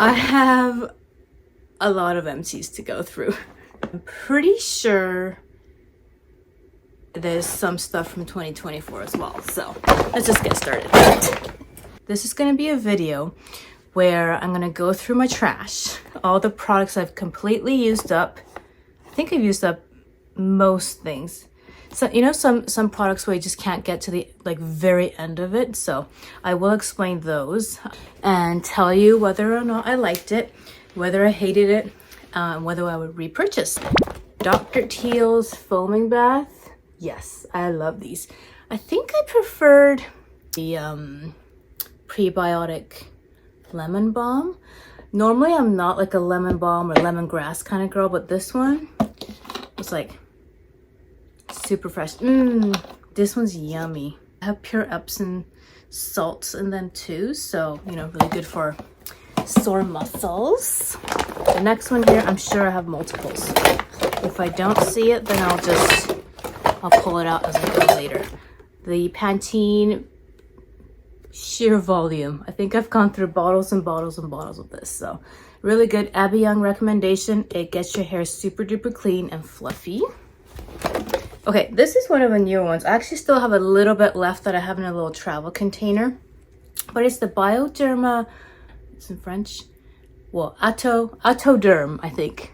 I have a lot of empties to go through. I'm pretty sure there's some stuff from 2024 as well. So let's just get started. This is going to be a video where I'm going to go through my trash, all the products I've completely used up. I think I've used up most things. So, you know, some products where you just can't get to the very end of it. So I will explain those and tell you whether or not I liked it, whether I hated it, whether I would repurchase. Dr. Teals foaming bath. Yes, I love these. I think I preferred the Prebiotic lemon balm. Normally I'm not like a lemon balm or lemongrass kind of girl, but this one was like super fresh. This one's yummy. I have pure Epsom salts in them too, so you know, really good for sore muscles. The next one here, I'm sure I have multiples. If I don't see it, then I'll pull it out as I go later. The Pantene sheer volume. I think I've gone through bottles and bottles and bottles of this, so really good. Abby Young recommendation. It gets your hair super duper clean and fluffy. Okay, this is one of the newer ones. I actually still have a little bit left that I have in a little travel container, but it's the Bioderma, it's in French, well, Atodern, I think.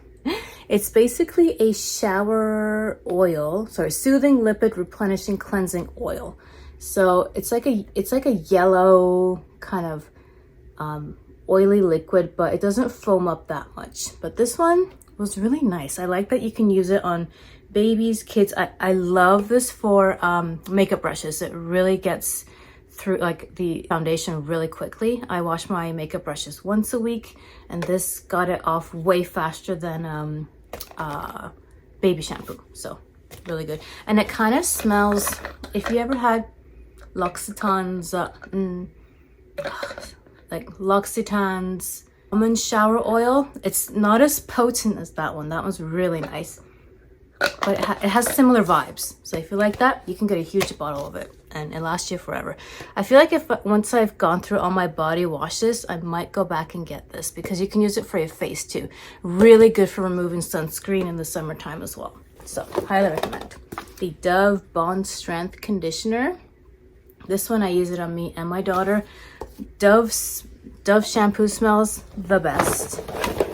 It's basically a shower oil, soothing lipid replenishing cleansing oil. So it's like a yellow kind of oily liquid, but it doesn't foam up that much. But this one was really nice. I like that you can use it on babies, kids. I love this for makeup brushes. It really gets through like the foundation really quickly. I wash my makeup brushes once a week, and this got it off way faster than baby shampoo. So really good. And it kind of smells, if you ever had L'Occitane's L'Occitane's almond shower oil, it's not as potent as that one. That one's really nice, but it has similar vibes. So if you like that, you can get a huge bottle of it and it lasts you forever. I feel like once I've gone through all my body washes, I might go back and get this because you can use it for your face too. Really good for removing sunscreen in the summertime as well. So highly recommend. The Dove Bond Strength Conditioner. This one, I use it on me and my daughter. Dove shampoo smells the best.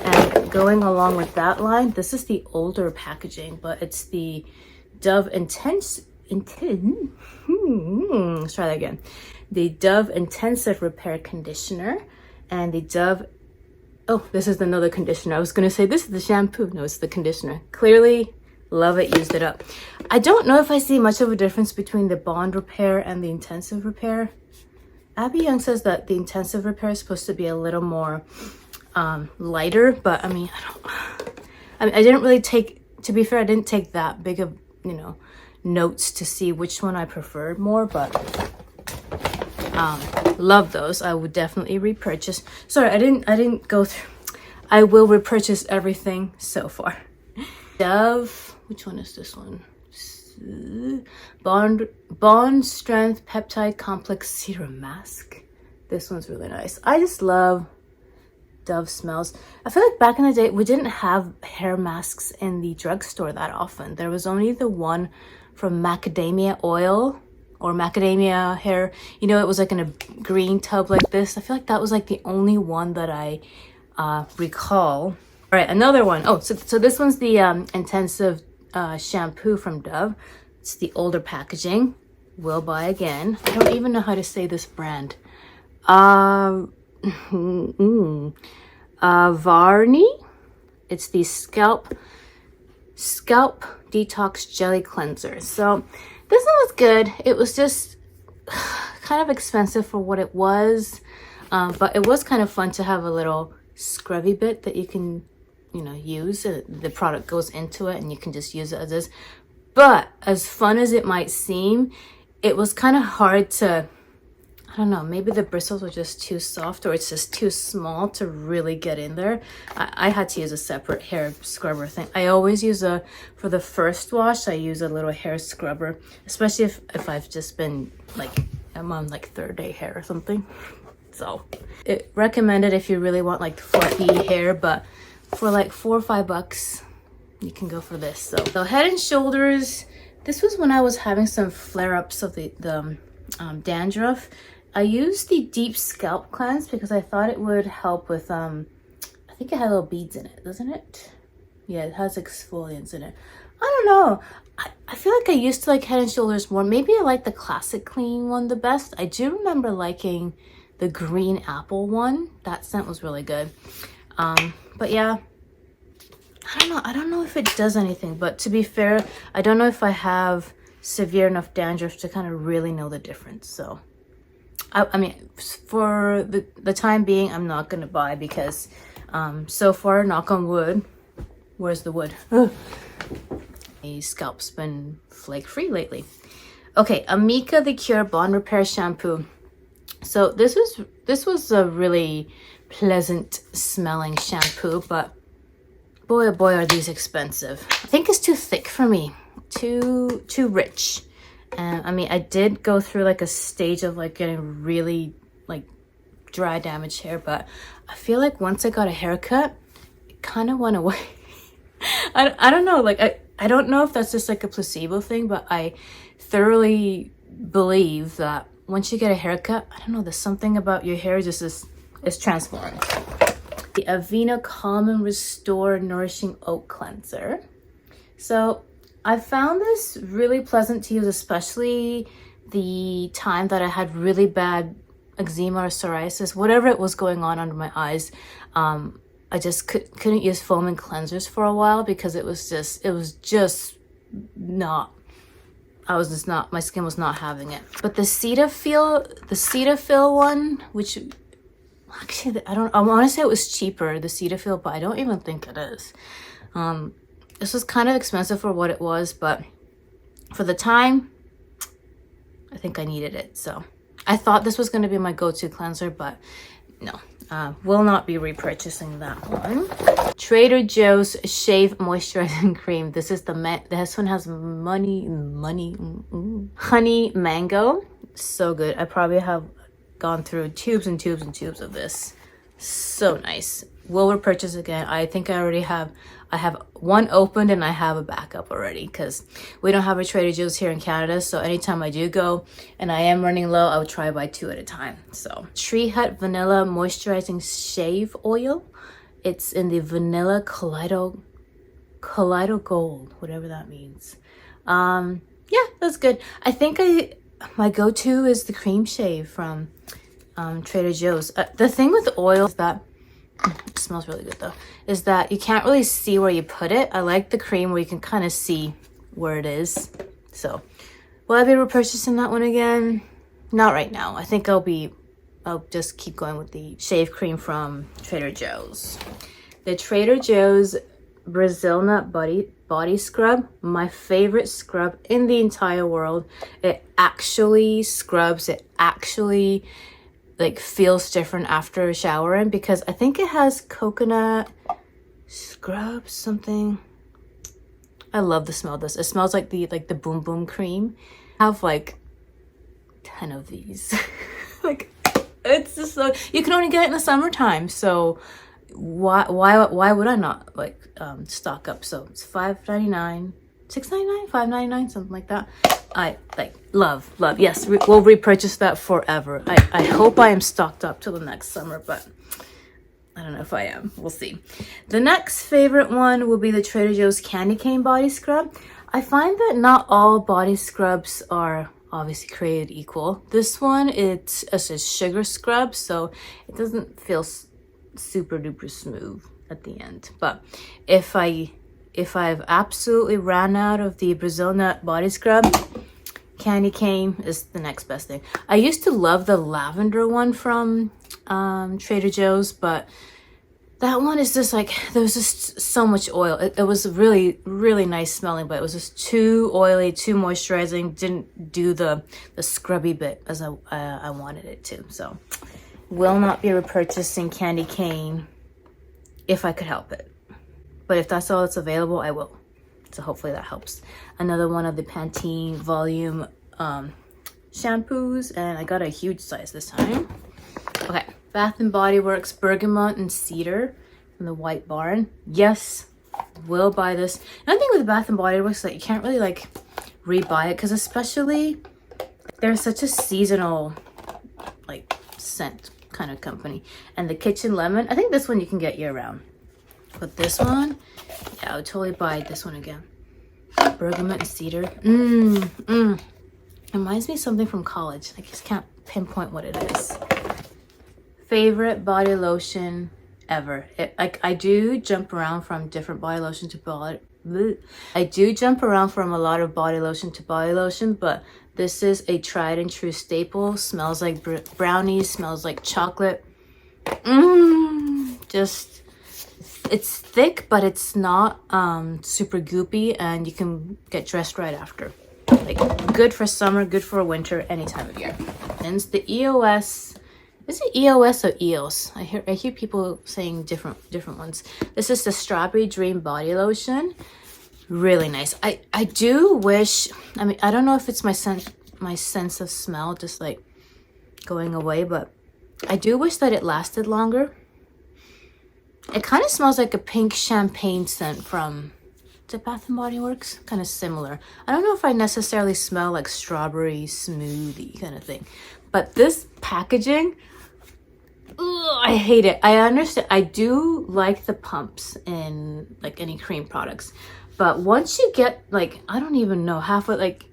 And going along with that line, this is the older packaging, but it's the Dove let's try that again. The Dove Intensive Repair Conditioner and the Dove, oh, this is another conditioner. I was gonna say this is the shampoo. No, it's the conditioner. Clearly, love it, used it up. I don't know if I see much of a difference between the Bond Repair and the Intensive Repair. Abby Young says that the Intensive Repair is supposed to be a little more lighter, but I mean, I didn't really take, to be fair, I didn't take that big of, you know, notes to see which one I preferred more, but love those. I would definitely repurchase. Sorry, I didn't go through. I will repurchase everything so far. Dove, which one is this one? Bond Strength Peptide Complex Serum Mask. This one's really nice. I just love Dove smells. I feel like back in the day, we didn't have hair masks in the drugstore that often. There was only the one from macadamia oil or macadamia hair. You know, it was like in a green tub like this. I feel like that was like the only one that I recall. All right, another one. Oh, so this one's the intensive shampoo from Dove. It's the older packaging. Will buy again. I don't even know how to say this brand. Aavrani. It's the Scalp Detox Jelly Cleanser. So this one was good. It was just kind of expensive for what it was, but it was kind of fun to have a little scrubby bit that you can, you know, use. The product goes into it and you can just use it as is. But as fun as it might seem, it was kind of hard to, I don't know, maybe the bristles were just too soft or it's just too small to really get in there. I had to use a separate hair scrubber thing. I always use for the first wash, I use a little hair scrubber, especially if I've just been like, I'm on like third day hair or something. So it recommended if you really want like fluffy hair, but for like $4 or $5 you can go for this. So Head and Shoulders, this was when I was having some flare-ups of the dandruff. I used the Deep Scalp Cleanse because I thought it would help with I think it had little beads in it, doesn't it? Yeah, it has exfoliants in it. I don't know. I feel like I used to like Head and Shoulders more. Maybe I like the Classic Clean one the best. I do remember liking the green apple one. That scent was really good. But yeah, I don't know if it does anything, but to be fair, I don't know if I have severe enough dandruff to kind of really know the difference. So I mean, for the time being, I'm not gonna buy because so far, knock on wood, where's the wood? My scalp's been flake free lately. Okay, Amika the Kure Bond Repair Shampoo. So this was a really pleasant smelling shampoo, but boy oh boy are these expensive. I think it's too thick for me, too rich. And I mean, I did go through like a stage of like getting really like dry damaged hair, but I feel like once I got a haircut, it kind of went away. I don't know, like I don't know if that's just like a placebo thing, but I thoroughly believe that once you get a haircut, I don't know, there's something about your hair just is transformed. The Aveeno Calm and Restore Nourishing Oat Cleanser. So I found this really pleasant to use, especially the time that I had really bad eczema or psoriasis, whatever it was going on under my eyes. I just couldn't use foaming cleansers for a while because my skin was not having it. But the Cetaphil one, which actually I want to say it was cheaper, the Cetaphil, but I don't even think it is. This was kind of expensive for what it was, but for the time, I think I needed it. So I thought this was going to be my go-to cleanser, but no. Will not be repurchasing that one. Trader Joe's Shave Moisturizing Cream. This one has honey mango. So good. I probably have gone through tubes and tubes and tubes of this. So nice. Will repurchase again. I think I have one opened and I have a backup already because we don't have a Trader Joe's here in Canada. So anytime I do go and I am running low, I would try to buy 2 at a time. So Tree Hut Vanilla Moisturizing Shave Oil. It's in the Vanilla Colloidal Gold, whatever that means. Yeah, that's good. I think my go-to is the cream shave from Trader Joe's. The thing with oil is that it smells really good though, is that you can't really see where you put it. I like the cream where you can kind of see where it is. So will I be repurchasing that one again? Not right now. I think I'll just keep going with the shave cream from Trader Joe's. The Trader Joe's Brazil Nut Body Scrub, my favorite scrub in the entire world. It actually scrubs, it actually like feels different after showering because I think it has coconut scrub something. I love the smell of this. It smells like the Boom Boom cream. I have like 10 of these. Like it's just so, you can only get it in the summertime, so why would I not like stock up? So it's $5.99, $6.99, $5.99, something like that. I like love. Yes, we'll repurchase that forever. I hope I am stocked up till the next summer, but I don't know if I am. We'll see. The next favorite one will be the Trader Joe's Candy Cane Body Scrub. I find that not all body scrubs are obviously created equal. This one, it's a sugar scrub, so it doesn't feel super duper smooth at the end. But if I've absolutely ran out of the Brazil Nut Body Scrub, Candy Cane is the next best thing. I used to love the lavender one from Trader Joe's, but that one is just like, there was just so much oil. It was really, really nice smelling, but it was just too oily, too moisturizing. Didn't do the scrubby bit as I wanted it to. So will not be repurchasing Candy Cane if I could help it. But if that's all that's available, I will. So hopefully that helps. Another one of the Pantene volume shampoos, and I got a huge size this time. Okay, Bath and Body Works Bergamont and Cedar from the White Barn. Yes, will buy this. Another thing with Bath and Body Works is that you can't really like rebuy it, because especially they're such a seasonal like scent kind of company. And the Kitchen Lemon, I think this one you can get year round. But this one, yeah, I would totally buy this one again. Bergamot and Cedar. Reminds me of something from college. I just can't pinpoint what it is. Favorite body lotion ever. I do jump around from different body lotion to body. I do jump around from a lot of body lotion to body lotion, but this is a tried and true staple. Smells like brownies, smells like chocolate. Just, it's thick, but it's not super goopy, and you can get dressed right after. Like, good for summer, good for winter, any time of year. And it's the EOS. Is it EOS or EOS? I hear people saying different ones. This is the Strawberry Dream Body Lotion. Really nice. I do wish, I mean, I don't know if it's my sense of smell just like going away, but I do wish that it lasted longer. It kind of smells like a pink champagne scent from the Bath and Body Works. Kind of similar. I don't know if I necessarily smell like strawberry smoothie kind of thing, but this packaging, ugh, I hate it. I understand. I do like the pumps in like any cream products, but once you get like, I don't even know, halfway, like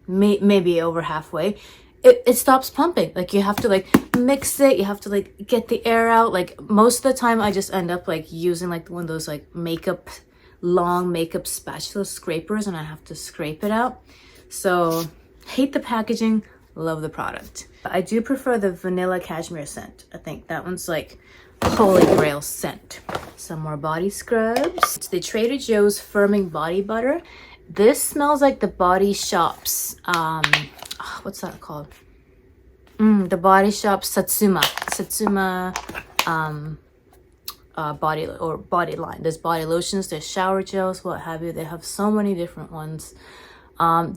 maybe over halfway, it stops pumping. Like, you have to like mix it, you have to like get the air out. Like, most of the time I just end up like using like one of those like long makeup spatula scrapers, and I have to scrape it out. So hate the packaging, love the product. I do prefer the vanilla cashmere scent. I think that one's like holy grail scent. Some more body scrubs. It's the Trader Joe's Firming Body Butter. This smells like the Body Shop's what's that called? The Body Shop Satsuma body line. There's body lotions, there's shower gels, what have you. They have so many different ones.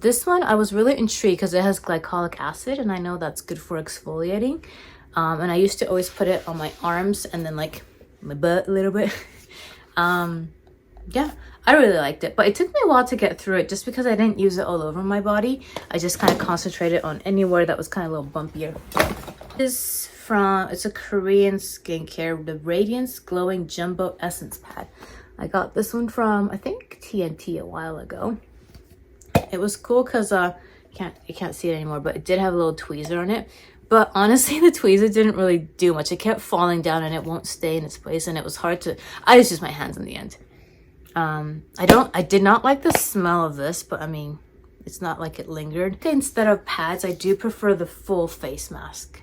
This one I was really intrigued because it has glycolic acid, and I know that's good for exfoliating. And I used to always put it on my arms and then like my butt a little bit. Yeah, I really liked it, but it took me a while to get through it just because I didn't use it all over my body. I just kind of concentrated on anywhere that was kind of a little bumpier. It's a Korean skincare, the Radiance Glowing Jumbo Essence Pad. I got this one from, I think, TNT a while ago. It was cool because you can't see it anymore, but it did have a little tweezer on it. But honestly, the tweezer didn't really do much. It kept falling down and it won't stay in its place, and it was hard to, I just used my hands in the end. I did not like the smell of this, but I mean, it's not like it lingered. Okay, instead of pads, I do prefer the full face mask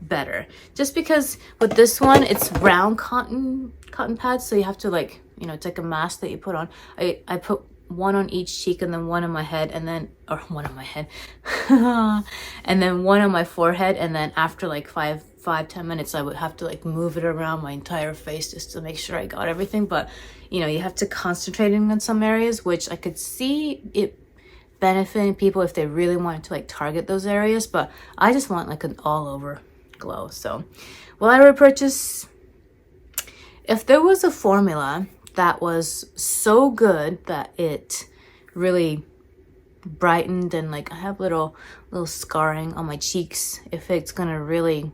better, just because with this one it's round cotton pads, so you have to like, you know, it's like a mask that you put on. I put one on each cheek and then one on my head, and then one on my head and then one on my forehead, and then after like 5-10 minutes I would have to like move it around my entire face just to make sure I got everything. But you know, you have to concentrate in some areas, which I could see it benefiting people if they really wanted to like target those areas, but I just want like an all over glow. So will I repurchase? If there was a formula that was so good that it really brightened, and like I have little scarring on my cheeks, if it's gonna really,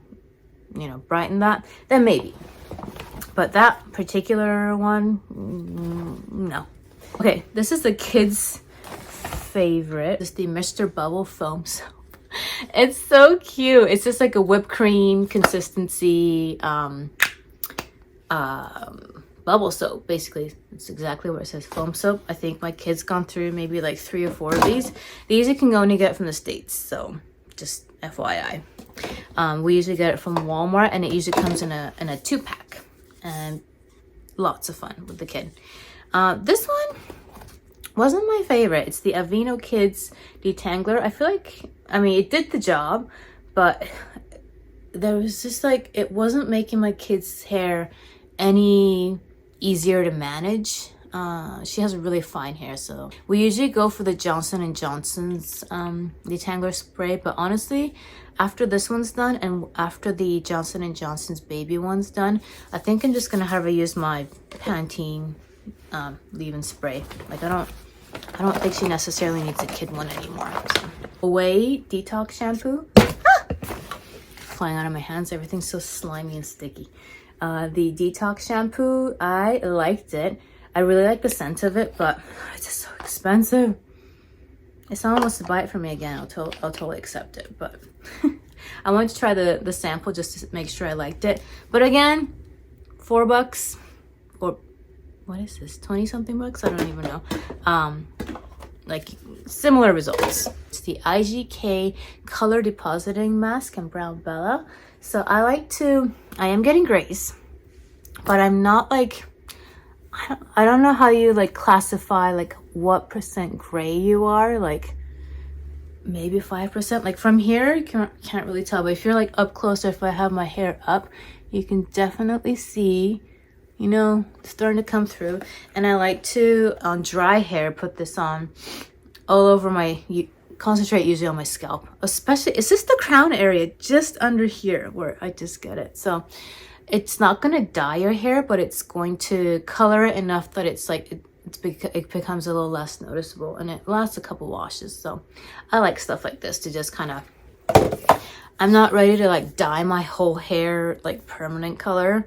you know, brighten that, then maybe. But that particular one, no. Okay, this is the kids' favorite. It's the Mr. Bubble Foam Soap. It's so cute. It's just like a whipped cream consistency bubble soap, basically. It's exactly where it says foam soap. I think my kid's gone through maybe like 3 or 4 of these. These you can only get from the States, so just FYI. We usually get it from Walmart, and it usually comes in a 2-pack, and lots of fun with the kid. This one wasn't my favorite. It's the Aveeno Kids Detangler. I feel like, I mean, it did the job, but there was just like, it wasn't making my kids' hair any easier to manage. She has really fine hair, so we usually go for the Johnson & Johnson's detangler spray, but honestly, after this one's done and after the Johnson & Johnson's baby one's done, I think I'm just gonna have her use my Pantene leave-in spray. Like I don't think she necessarily needs a kid one anymore. So. Away Detox shampoo. Flying out of my hands, everything's so slimy and sticky. The Detox shampoo, I liked it. I really like the scent of it, but it's just so expensive. If someone wants to buy it for me again, I'll totally accept it. But I wanted to try the sample just to make sure I liked it. But again, $4 or what is this? 20 something bucks? I don't even know. Like similar results. It's the IGK Color Depositing Mask in Brown Bella. So I am getting grays, but I'm not like, I don't know how you like classify like what % gray you are, like maybe 5%. Like from here, you can't really tell, but if you're like up close or if I have my hair up, you can definitely see, you know, starting to come through. And I like to, on dry hair, put this on all over my, concentrate usually on my scalp. Especially, it's just the crown area, just under here where I just get it. So it's not gonna dye your hair, but it's going to color it enough that it's like, it becomes a little less noticeable, and it lasts a couple washes. So I like stuff like this to just kind of, I'm not ready to like dye my whole hair like permanent color.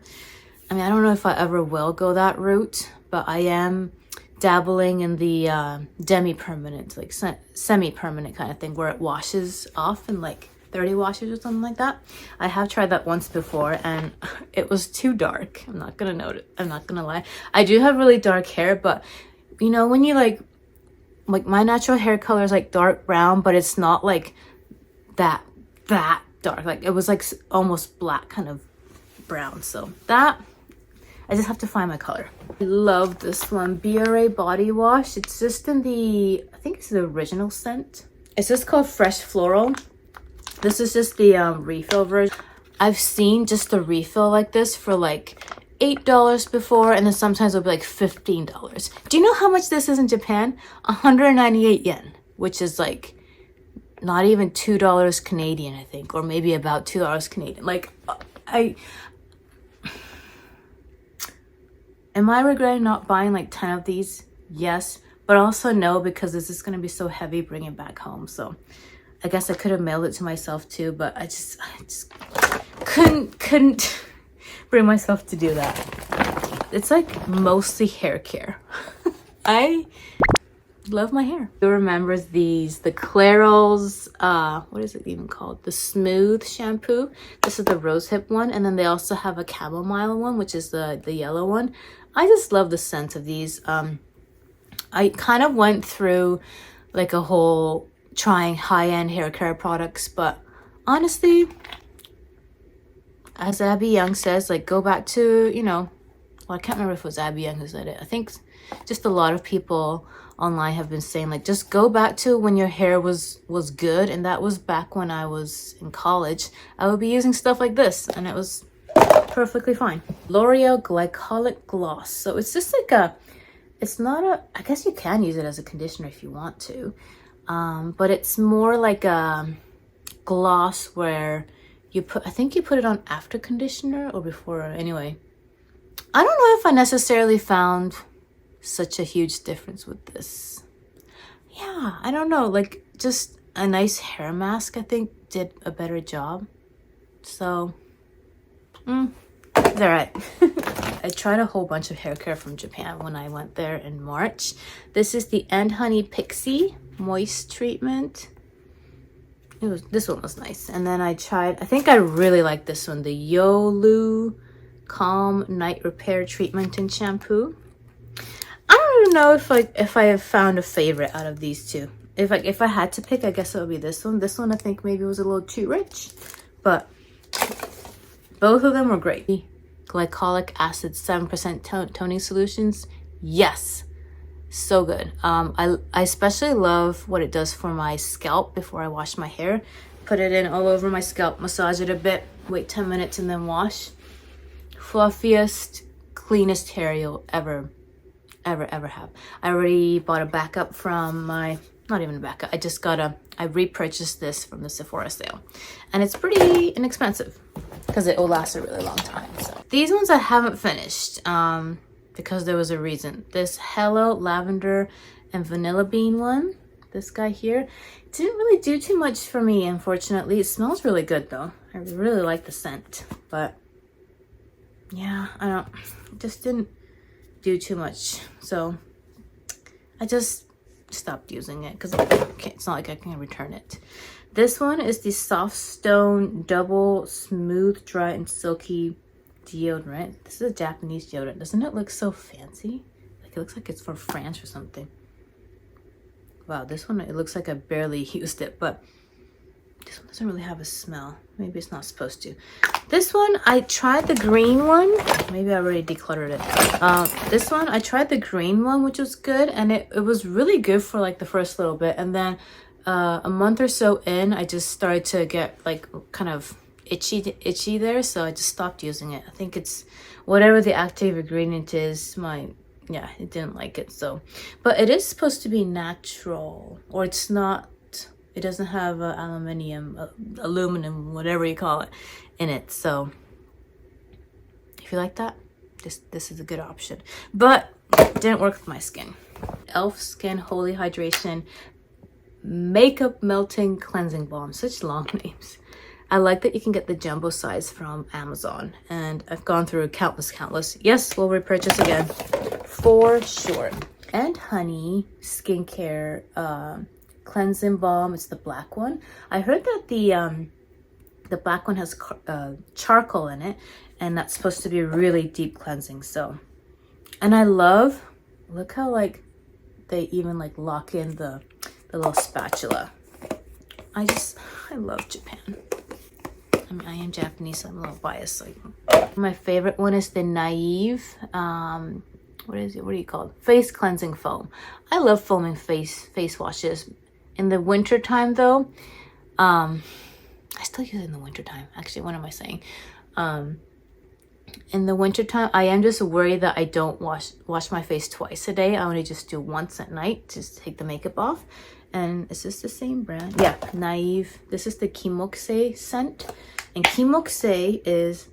I mean, I don't know if I ever will go that route, but I am dabbling in the demi-permanent, like semi-permanent kind of thing where it washes off in like 30 washes or something like that. I have tried that once before and it was too dark. I'm not gonna lie. I do have really dark hair, but you know, when you like my natural hair color is like dark brown, but it's not like that dark. Like it was like almost black kind of brown. So that, I just have to find my color. I love this one, BRA body wash. It's just in the, I think it's the original scent. It's just called Fresh Floral. This is just the refill version. I've seen just the refill like this for like $8 before, and then sometimes it'll be like $15. Do you know how much this is in Japan? 198 yen, which is like not even $2 Canadian, I think, or maybe about $2 Canadian. Like, am I regretting not buying like 10 of these? Yes, but also no, because this is going to be so heavy bringing it back home. So I guess I could have mailed it to myself too, but I just couldn't bring myself to do that. It's like mostly hair care. I love my hair. Who remembers these? The Clarals, what is it even called? The Smooth shampoo. This is the rosehip one, and then they also have a chamomile one, which is the yellow one. I just love the scent of these. I kind of went through like a whole trying high-end hair care products, but honestly, as Abby Young says, like go back to, you know, well, I can't remember if it was Abby Young who said it. I think just a lot of people online have been saying like just go back to when your hair was good, and that was back when I was in college. I would be using stuff like this and it was perfectly fine. L'Oreal Glycolic Gloss. So it's just like a, it's not a, I guess you can use it as a conditioner if you want to. But it's more like a gloss where you put, I think you put it on after conditioner or before. Anyway, I don't know if I necessarily found such a huge difference with this. Yeah, I don't know, like just a nice hair mask I think did a better job. So, it's all right. I tried a whole bunch of hair care from Japan when I went there in March. This is the End Honey Pixie Moist Treatment. This one was nice. And then I tried, I think I really like this one, the Yolu Calm Night Repair Treatment and Shampoo. I don't even know if I have found a favorite out of these two. If I had to pick, I guess it would be this one. This one I think maybe was a little too rich, but both of them were great. Glycolic acid 7% toning solutions. Yes, so good. I especially love what it does for my scalp before I wash my hair. Put it in all over my scalp, massage it a bit, wait 10 minutes and then wash. Fluffiest, cleanest hair you'll ever ever have. I already bought a backup from my, not even a backup, I repurchased this from the Sephora sale. And it's pretty inexpensive because it will last a really long time. So these ones I haven't finished because there was a reason. This Hello Lavender and Vanilla Bean one, this guy here, didn't really do too much for me, unfortunately. It smells really good though. I really like the scent, but yeah, it just didn't do too much. So I just stopped using it because it's not like I can return it. This one is the Soft Stone Double Smooth, Dry, and Silky Deodorant. This is a Japanese deodorant. Doesn't it look so fancy? Like it looks like it's from France or something. Wow, this one, it looks like I barely used it, but this one doesn't really have a smell. Maybe it's not supposed to. This one, I tried the green one. Maybe I already decluttered it. This one, I tried the green one, which was good. And it was really good for like the first little bit. And then a month or so in, I just started to get like kind of itchy there. So I just stopped using it. I think it's whatever the active ingredient is. Yeah, it didn't like it. So, but it is supposed to be natural, or it's not. It doesn't have aluminum, whatever you call it, in it. So if you like that, this is a good option. But it didn't work with my skin. Elf Skin Holy Hydration Makeup Melting Cleansing Balm. Such long names. I like that you can get the jumbo size from Amazon. And I've gone through countless. Yes, we'll repurchase again. For sure. And Honey Skincare cleansing balm. It's the black one. I heard that the black one has charcoal in it, and that's supposed to be really deep cleansing. So, and I love, look how like they even like lock in the little spatula. I love Japan. I mean, I am Japanese, so I'm a little biased. Like, my favorite one is the Naive what is it, what do you call it, face cleansing foam. I love foaming face washes. In the winter time though, I still use it in the winter time. Actually, what am I saying? In the winter time, I am just worried that I don't wash my face twice a day. I only just do once at night to take the makeup off. And is this the same brand? Yeah, Naive. This is the Kimokusei scent. And Kimokusei is,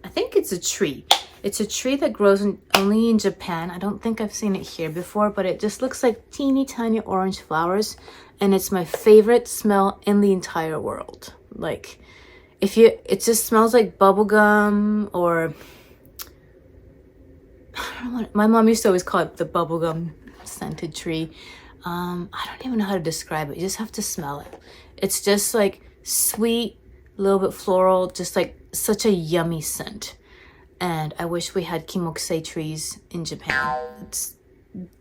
I think it's a tree. It's a tree that grows only in Japan. I don't think I've seen it here before, but it just looks like teeny tiny orange flowers. And it's my favorite smell in the entire world. Like, it just smells like bubblegum, or, I don't know what, my mom used to always call it the bubblegum scented tree. I don't even know how to describe it. You just have to smell it. It's just like sweet, a little bit floral, just like such a yummy scent. And I wish we had Kimokusei trees in Japan. It's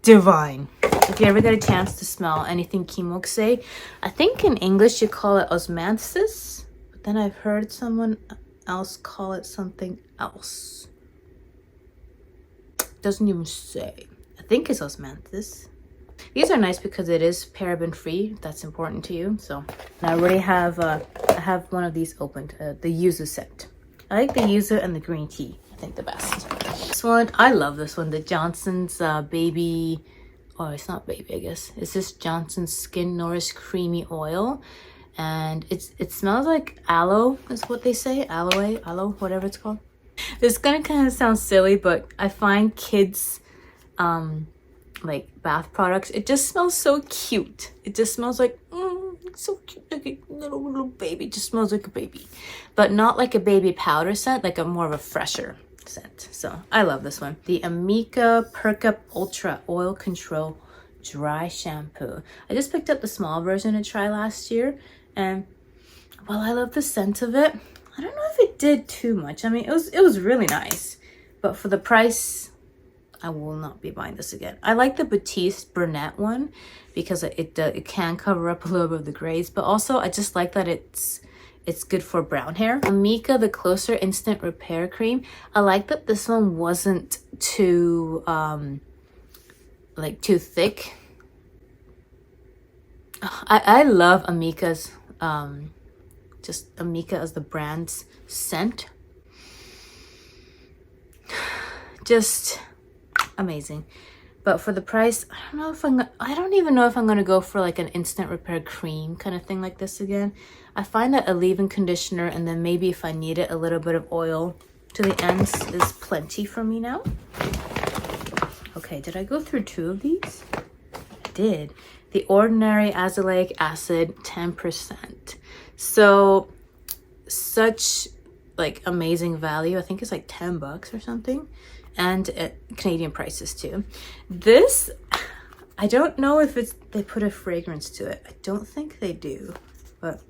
divine. If you ever get a chance to smell anything Kimokusei, I think in English you call it osmanthus, but then I've heard someone else call it something else. Doesn't even say. I think it's osmanthus. These are nice because it is paraben free, if that's important to you. So I already have I have one of these opened, the yuzu scent. I like the yuzu and the green tea, I think the best. This one, I love this one, the Johnson's baby, oh, it's not baby, I guess. It's this Johnson's Skin Nourish Creamy Oil. And it smells like aloe, is what they say. Aloe, whatever it's called. It's gonna kind of sound silly, but I find kids, like bath products, it just smells so cute. It just smells like, so cute, like a little baby. It just smells like a baby, but not like a baby powder scent, like a more of a fresher scent. So I love this one. The Amika Perk Up Ultra Oil Control Dry Shampoo. I just picked up the small version to try last year, and while I love the scent of it, I don't know if it did too much. I mean, it was really nice, but for the price, I will not be buying this again. I like the Batiste Brunette one because it can cover up a little bit of the grays, but also I just like that it's good for brown hair. Amika the Closer Instant Repair Cream. I like that this one wasn't too like too thick. I love Amika's just Amika as the brand's scent. just amazing. But for the price, I don't even know if I'm gonna go for like an instant repair cream kind of thing like this again. I find that a leave-in conditioner, and then maybe if I need it, a little bit of oil to the ends is plenty for me now. Okay, did I go through 2 of these? I did. The Ordinary Azelaic Acid 10%. So such like amazing value. I think it's like 10 bucks or something, and Canadian prices too. This, I don't know if they put a fragrance to it. I don't think they do, but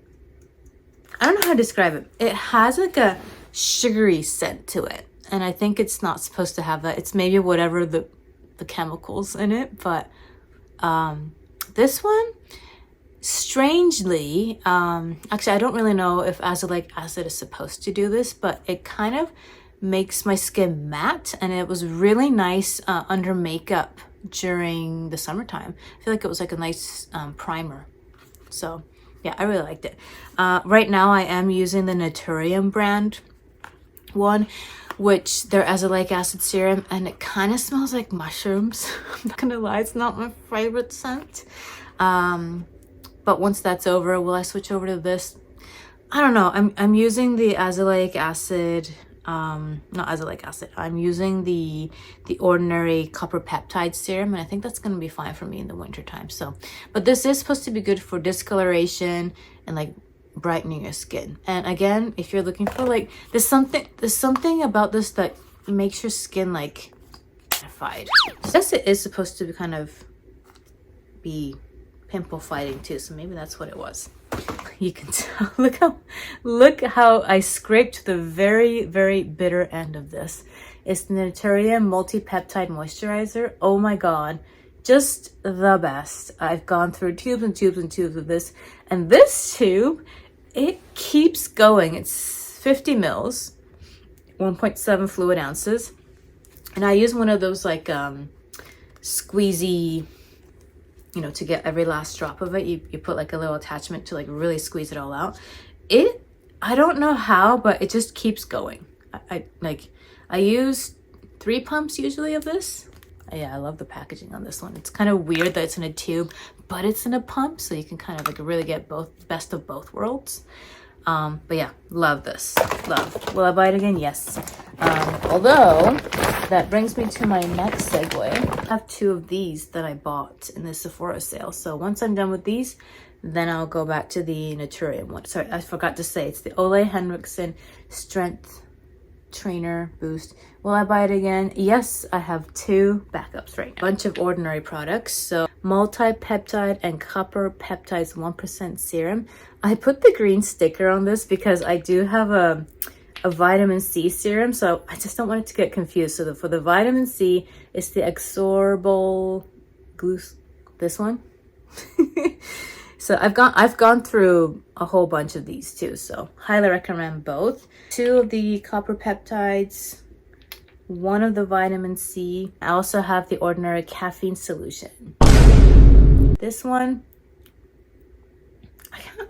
I don't know how to describe it. It has like a sugary scent to it, and I think it's not supposed to have that. It's maybe whatever the chemicals in it, but this one, strangely, actually I don't really know if azelaic acid is supposed to do this, but it kind of makes my skin matte, and it was really nice under makeup during the summertime. I feel like it was like a nice primer. So yeah, I really liked it. Right now I am using the Naturium brand one, which their azelaic acid serum, and it kind of smells like mushrooms. I'm not gonna lie, it's not my favorite scent. But once that's over, will I switch over to this? I don't know. I'm using the azelaic acid, not azelaic acid. I'm using the Ordinary copper peptide serum, and I think that's going to be fine for me in the winter time. So, but this is supposed to be good for discoloration and like brightening your skin. And again, if you're looking for like, there's something about this that makes your skin like mattified. I guess it is supposed to be kind of be pimple fighting too, so maybe that's what it was. You can tell. Look how I scraped the very, very bitter end of this. It's the Naturium multi-peptide moisturizer. Oh my god, just the best. I've gone through tubes and tubes and tubes of this, and this tube, it keeps going. It's 50 mils, 1.7 fluid ounces, and I use one of those like squeezy, you know, to get every last drop of it. You put like a little attachment to like really squeeze it all out. I don't know how, but it just keeps going. I use 3 pumps usually of this. Yeah, I love the packaging on this one. It's kind of weird that it's in a tube, but it's in a pump, so you can kind of like really get best of both worlds. But yeah, love this. Love. Will I buy it again? Yes. Although that brings me to my next segue. I have 2 of these that I bought in the Sephora sale. So once I'm done with these, then I'll go back to the Naturium one. Sorry, I forgot to say, it's the Ole Henriksen Strength Trainer Boost. Will I buy it again? Yes, I have 2 backups right now. Bunch of Ordinary products. So multi-peptide and copper peptides 1% serum. I put the green sticker on this because I do have a vitamin C serum, so I just don't want it to get confused. So for the vitamin C, it's the Exorbal Glucose, this one. So I've gone through a whole bunch of these too, so highly recommend both. 2 of the copper peptides, 1 of the vitamin C. I also have the Ordinary caffeine solution. This one,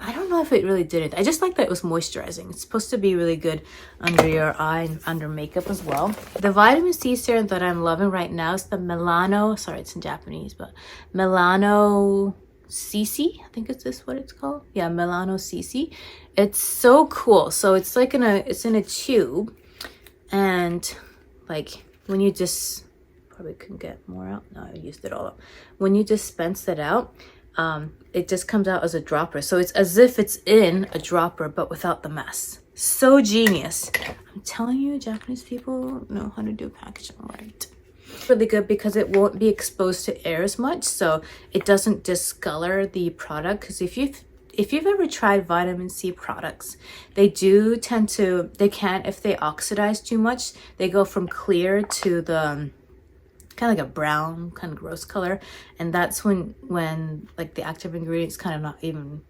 I don't know if it really did it. I just like that it was moisturizing. It's supposed to be really good under your eye and under makeup as well. The vitamin C serum that I'm loving right now is the Milano, sorry, it's in Japanese, but Milano CC, I think it's this what it's called. Yeah, Milano CC. It's so cool. So it's like it's in a tube, and like when you just, probably couldn't get more out. No, I used it all up. When you dispense it out, it just comes out as a dropper. So it's as if it's in a dropper, but without the mess. So genius. I'm telling you, Japanese people know how to do packaging right. Really good because it won't be exposed to air as much, so it doesn't discolor the product. Because if you've ever tried vitamin C products, they do tend to, if they oxidize too much, they go from clear to the kind of like a brown, kind of gross color, and that's when like the active ingredients kind of not even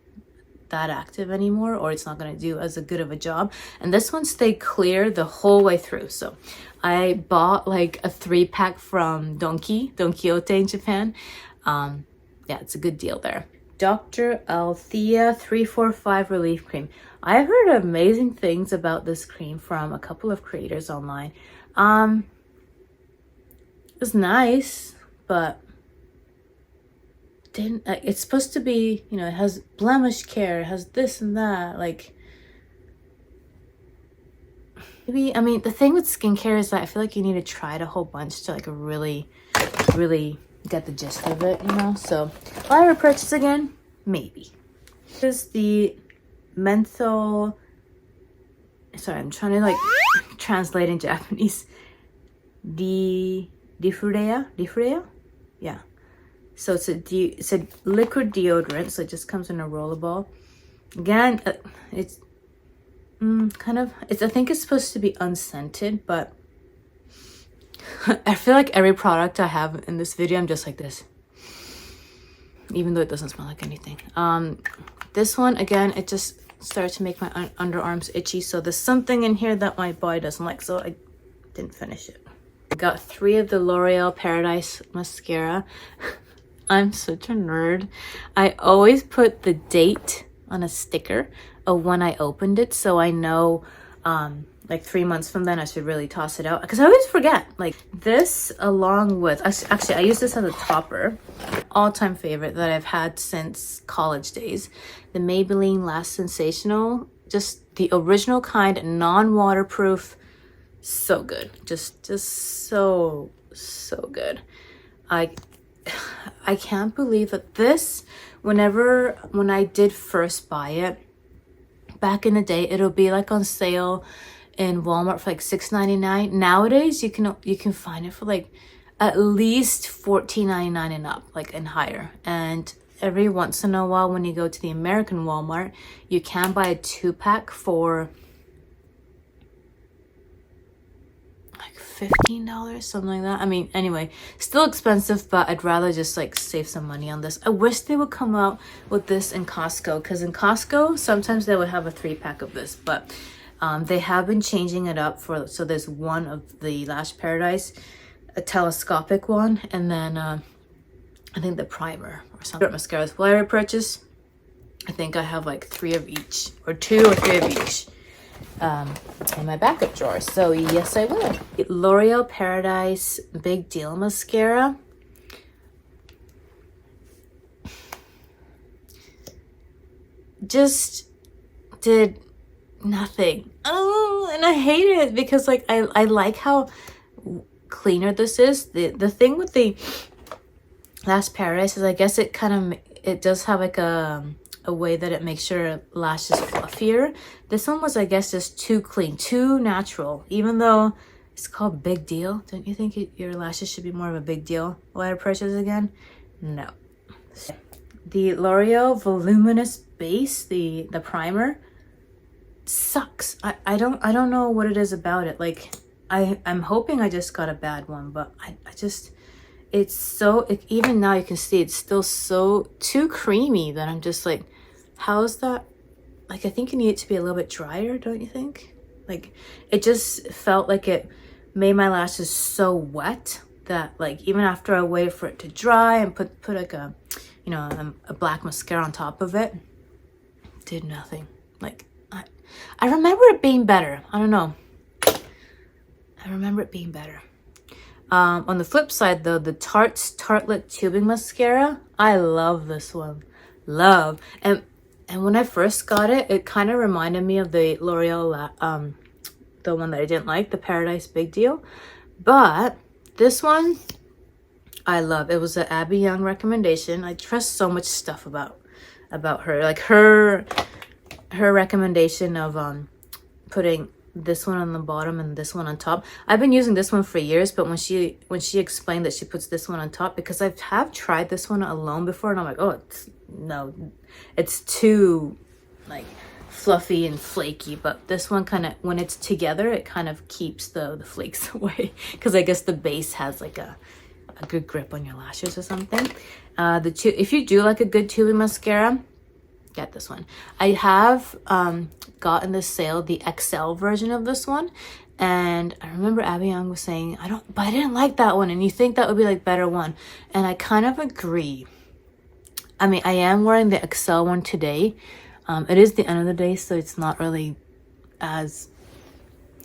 that active anymore, or it's not going to do as good of a job. And this one stayed clear the whole way through. So I bought like a 3-pack from Don Quijote in Japan. Yeah, it's a good deal there. Dr. Althea 345 Relief Cream. I've heard amazing things about this cream from a couple of creators online. It's nice, but didn't it's supposed to be, you know, it has blemish care, it has this and that, like maybe, I mean, the thing with skincare is that I feel like you need to try it a whole bunch to like really get the gist of it, you know. So will I repurchase again? Maybe. This is the menthol, sorry, I'm trying to like translate in Japanese. Diffurea? Yeah. So it's a liquid deodorant, so it just comes in a rollerball. Again, it's kind of, I think it's supposed to be unscented, but I feel like every product I have in this video, I'm just like this, even though it doesn't smell like anything. This one, again, it just started to make my underarms itchy, so there's something in here that my body doesn't like, so I didn't finish it. I got 3 of the L'Oreal Paradise mascara. I'm such a nerd. I always put the date on a sticker of when I opened it, so I know like 3 months from then I should really toss it out, because I always forget. Like this, along with, actually I use this as a topper, all-time favorite that I've had since college days, the Maybelline Last Sensational, just the original kind, non-waterproof. So good, just so good. I can't believe that this, when I did first buy it back in the day, it'll be like on sale in Walmart for like $6.99. Nowadays you can find it for like at least $14.99 and up, like, and higher. And every once in a while when you go to the American Walmart, you can buy a 2-pack for $15, something like that. I mean, anyway, still expensive, but I'd rather just like save some money on this. I wish they would come out with this in Costco, because in Costco sometimes they would have a 3-pack of this, but they have been changing it up for, so there's one of the Lash Paradise, a telescopic one, and then I think the primer or something. Mascaras. Will I repurchase? I think I have like 3 of each, or 2 or 3 of each in my backup drawer, so yes I will. L'Oreal Paradise Big Deal mascara. Just did nothing. Oh, and I hate it because like I like how cleaner this is. The thing with the Last Paradise is I guess it kind of, it does have like a way that it makes your lashes fluffier. This one was, I guess, just too clean, too natural, even though it's called Big Deal. Don't you think your lashes should be more of a big deal? Will I purchase again? No. The L'Oreal Voluminous Base, the primer, sucks. I don't know what it is about it. Like I'm hoping I just got a bad one, but I just, it's so, even now you can see it's still so too creamy that I'm just like, how is that? Like, I think you need it to be a little bit drier, don't you think? Like, it just felt like it made my lashes so wet that like even after I waited for it to dry and put like a, you know, a black mascara on top of it, did nothing. Like I remember it being better. I don't know. I remember it being better. On the flip side though, the Tarte's Tartelette Tubing Mascara, I love this one. Love. And when I first got it, it kind of reminded me of the L'Oreal, the one that I didn't like, the Paradise Big Deal. But this one, I love. It was an Abby Young recommendation. I trust so much stuff about her. Like her recommendation of putting this one on the bottom and this one on top. I've been using this one for years, but when she explained that she puts this one on top, because I have tried this one alone before and I'm like, oh, it's too like fluffy and flaky. But this one kind of, when it's together, it kind of keeps the flakes away, because I guess the base has like a good grip on your lashes or something. If you do like a good tubing mascara, get this one. I have gotten the sale, the XL version of this one, and I remember Abby Young was saying, but I didn't like that one, and you think that would be like better one, and I kind of agree. I mean, I am wearing the XL one today. It is the end of the day, so it's not really as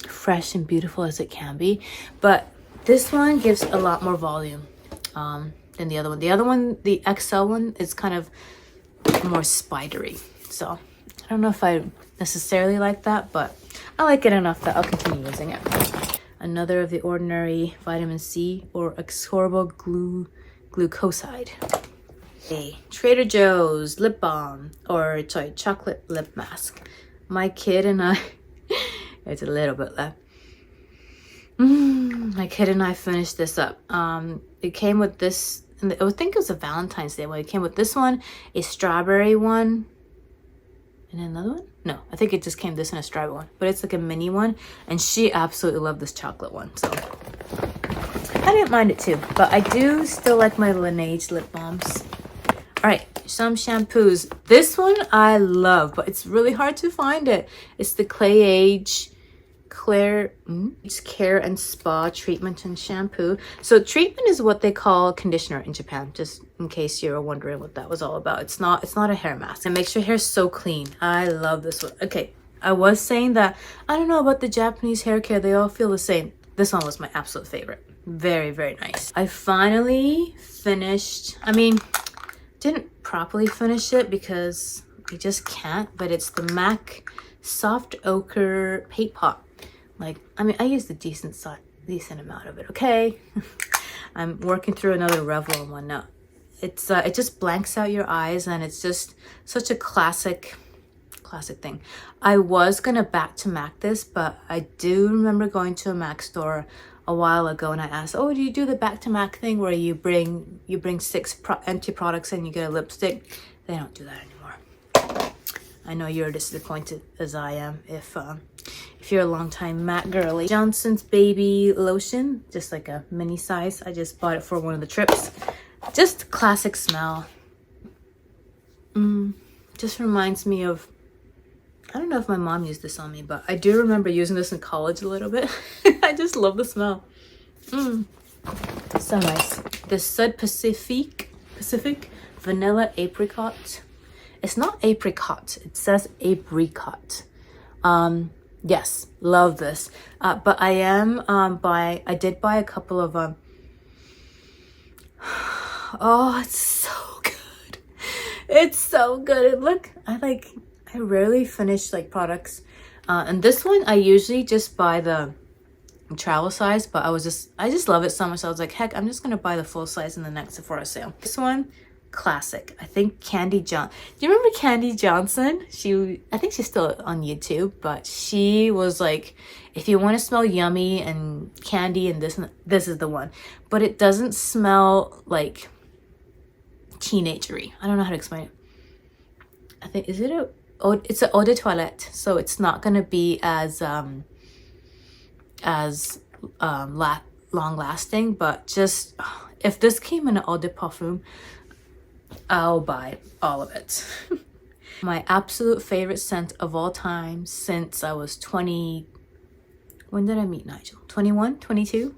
fresh and beautiful as it can be, but This one gives a lot more volume than the other one. The other one, the XL one, is kind of more spidery. So I don't know if I necessarily like that, but I like it enough that I'll continue using it. Another of the ordinary vitamin C or ascorbyl glucoside. A Trader Joe's lip balm, or sorry, chocolate lip mask. My kid and I, it's a little bit left. My kid and I finished this up. It came with this, and I think it was a Valentine's Day one. It came with this one, a strawberry one, and another one. No, I think it just came this and a strawberry one, but it's like a mini one, and she absolutely loved this chocolate one. So I didn't mind it too, but I do still like my Laneige lip balms. All right, some shampoos. This one I love, but it's really hard to find it. It's the Care and Spa treatment and shampoo. So treatment is what they call conditioner in Japan, just in case you're wondering what that was all about. It's not a hair mask. It makes your hair so clean. I love this one. Okay, I was saying that I don't know about the Japanese hair care. They all feel the same. This one was my absolute favorite. Very, very nice. I finally finished, I mean, didn't properly finish it because you just can't, but it's the MAC Soft Ochre Paint Pot. Like, I mean, I used a decent amount of it, okay? I'm working through another Revlon one now. It's it just blanks out your eyes, and it's just such a classic thing. I was gonna back to MAC this, but I do remember going to a MAC store a while ago and I asked, oh, do you do the back to MAC thing where you bring 6 empty products and you get a lipstick? They don't do that anymore. I know you're disappointed as I am if you're a longtime MAC girly. Johnson's Baby Lotion, just like a mini size. I just bought it for one of the trips. Just classic smell. Just reminds me of, I don't know if my mom used this on me, but I do remember using this in college a little bit. I just love the smell. So nice. The Sud Pacific Vanilla Apricot. It's not apricot, it says apricot. Yes, love this. But I am I did buy a couple of oh, it's so good. It's so good. Look, I rarely finish like products. And this one I usually just buy the travel size, but I just love it so much. I was like, heck, I'm just gonna buy the full size in the next Sephora sale. This one, classic. I think Do you remember Candy Johnson? I think she's still on YouTube, but she was like, if you want to smell yummy and candy and this is the one. But it doesn't smell like teenagery. I don't know how to explain it. I think it's an eau de toilette, so it's not gonna be as long lasting, but just if this came in an eau de parfum, I'll buy all of it. My absolute favorite scent of all time since I was 20. When did I meet Nigel? 21, 22?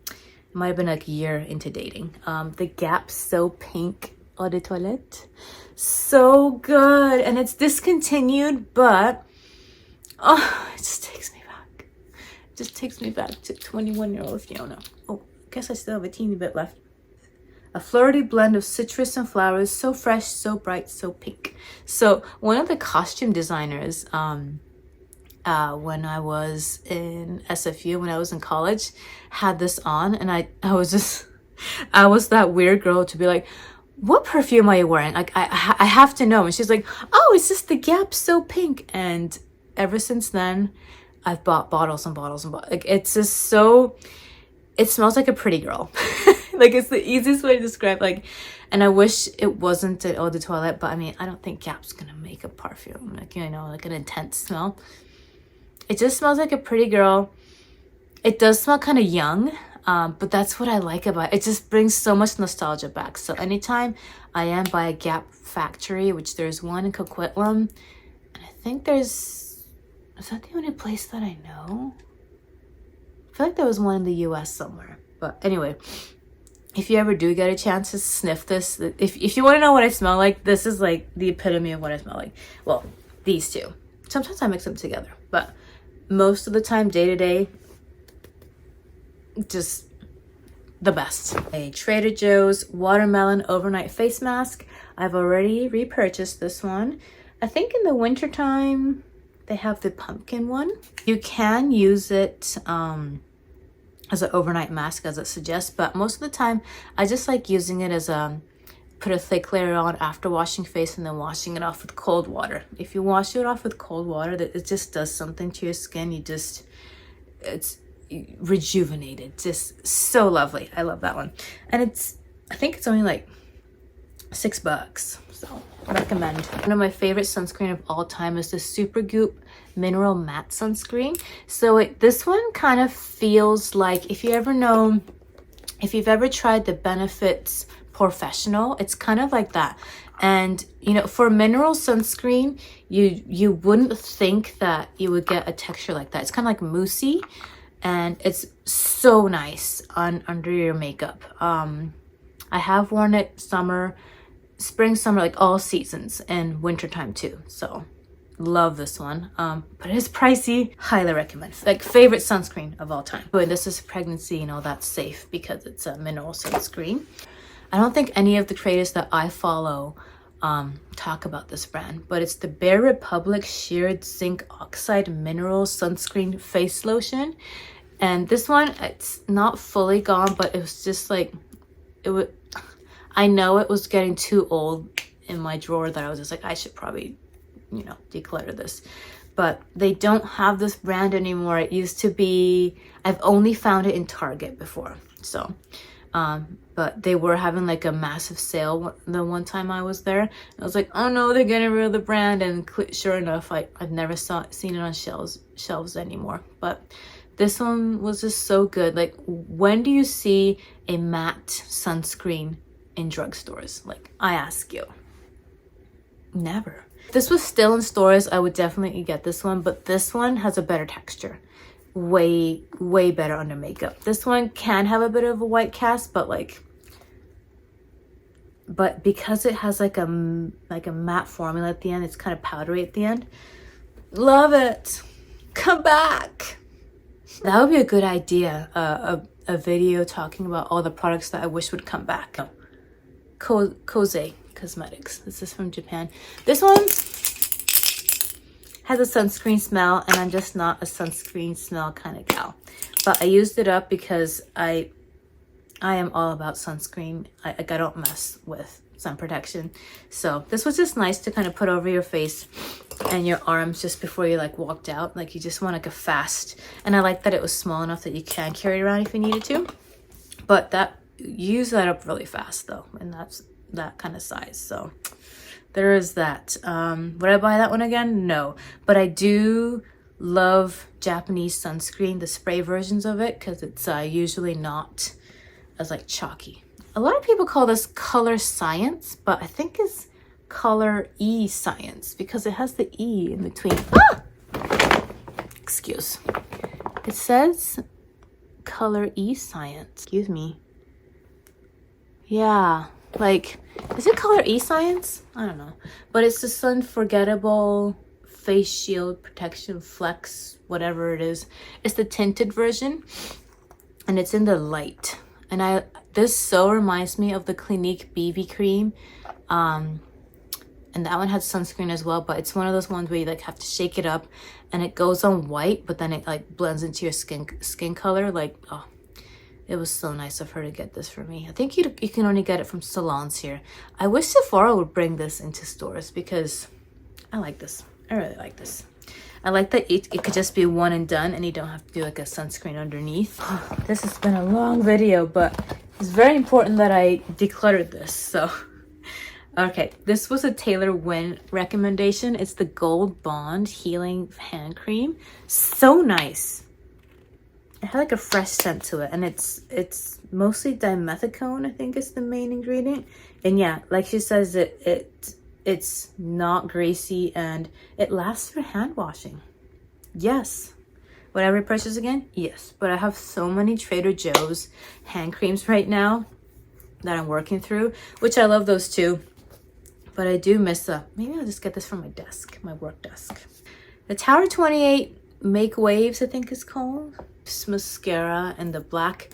It might have been like a year into dating. The Gap So Pink Eau de Toilette. So good. And it's discontinued, but oh, it just takes me back. It just takes me back to 21-year-old Fiona. Oh, I guess I still have a teeny bit left. A flirty blend of citrus and flowers, so fresh, so bright, so pink. So one of the costume designers, when I was in SFU, when I was in college, had this on, and I was that weird girl to be like, what perfume are you wearing? Like, I have to know. And she's like, oh, it's just the Gap So Pink. And ever since then, I've bought bottles and bottles and bottles. Like, it's just so, it smells like a pretty girl. Like, it's the easiest way to describe, like, and I wish it wasn't an eau de toilette, but I mean, I don't think Gap's gonna make a perfume, like, you know, like an intense smell. It just smells like a pretty girl. It does smell kind of young, but that's what I like about it. It just brings so much nostalgia back. So anytime I am by a Gap factory, which there's one in Coquitlam, and I think is that the only place that I know? I feel like there was one in the US somewhere, but anyway. If you ever do get a chance to sniff this, if you want to know what I smell like, this is like the epitome of what I smell like. Well, these two. Sometimes I mix them together, but most of the time, day to day, just the best. A Trader Joe's Watermelon Overnight Face Mask. I've already repurchased this one. I think in the winter time they have the pumpkin one. You can use it as an overnight mask as it suggests, but most of the time I just like using it as a put a thick layer on after washing face and then washing it off with cold water. If you wash it off with cold water, it just does something to your skin. It's rejuvenated, just so lovely. I love that one. And I think it's only like $6, so I recommend. One of my favorite sunscreen of all time is the Supergoop Mineral Matte Sunscreen. So this one kind of feels like, if you've ever tried the Benefits Professional, it's kind of like that. And you know, for mineral sunscreen, you wouldn't think that you would get a texture like that. It's kind of like moussey, and it's so nice under your makeup. I have worn it spring, summer, like all seasons, and wintertime too. So love this one. But it is pricey. Highly recommend. Like favorite sunscreen of all time. But this is pregnancy, you know, that's safe because it's a mineral sunscreen. I don't think any of the creators that I follow talk about this brand, but it's the Bare Republic Sheared Zinc Oxide Mineral Sunscreen Face Lotion. And this one, it's not fully gone, but it was just like, I know it was getting too old in my drawer that I was just like, I should probably, you know, declutter this. But they don't have this brand anymore. It used to be, I've only found it in Target before. So, but they were having like a massive sale the one time I was there. I was like, oh no, they're getting rid of the brand. And sure enough, I've never seen it on shelves anymore. But this one was just so good. Like, when do you see a matte sunscreen in drugstores? Like, I ask you. Never. If this was still in stores, I would definitely get this one, but this one has a better texture. Way better under makeup. This one can have a bit of a white cast, but because it has like a matte formula at the end, it's kind of powdery at the end. Love it. Come back. That would be a good idea. A video talking about all the products that I wish would come back. Kose Cosmetics. This is from Japan. This one has a sunscreen smell, and I'm just not a sunscreen smell kind of gal. But I used it up because I am all about sunscreen. I don't mess with sun protection. So this was just nice to kind of put over your face and your arms just before you like walked out. Like, you just want like a fast, and I like that it was small enough that you can carry it around if you needed to. But you use that up really fast though, and that's that kind of size. So there is that. Would I buy that one again? No. But I do love Japanese sunscreen, the spray versions of it, because it's usually not as like chalky. A lot of people call this color science, but I think it's color E science because it has the E in between. Excuse. It says color E science. Excuse me. Yeah. Like, is it color E science? I don't know. But it's the Unforgettable Face Shield Protection Flex, whatever it is. It's the tinted version, and it's in the light. And this so reminds me of the Clinique BB cream. And that one has sunscreen as well, but it's one of those ones where you like have to shake it up and it goes on white, but then it like blends into your skin color. Like, oh, it was so nice of her to get this for me. I think you can only get it from salons here. I wish Sephora would bring this into stores because I like this. I really like this. I like that it could just be one and done and you don't have to do like a sunscreen underneath. This has been a long video, but it's very important that I decluttered this. So, okay, this was a Taylor Wynn recommendation. It's the Gold Bond Healing Hand Cream. So nice. It had like a fresh scent to it, and it's mostly dimethicone, I think is the main ingredient. And yeah, like she says, it's not greasy and it lasts for hand washing. Yes. Would I repurchase again? Yes. But I have so many Trader Joe's hand creams right now that I'm working through, which I love those too. But I do miss maybe I'll just get this from my desk, my work desk. The Tower 28 Make Waves, I think it's called. This mascara and the black,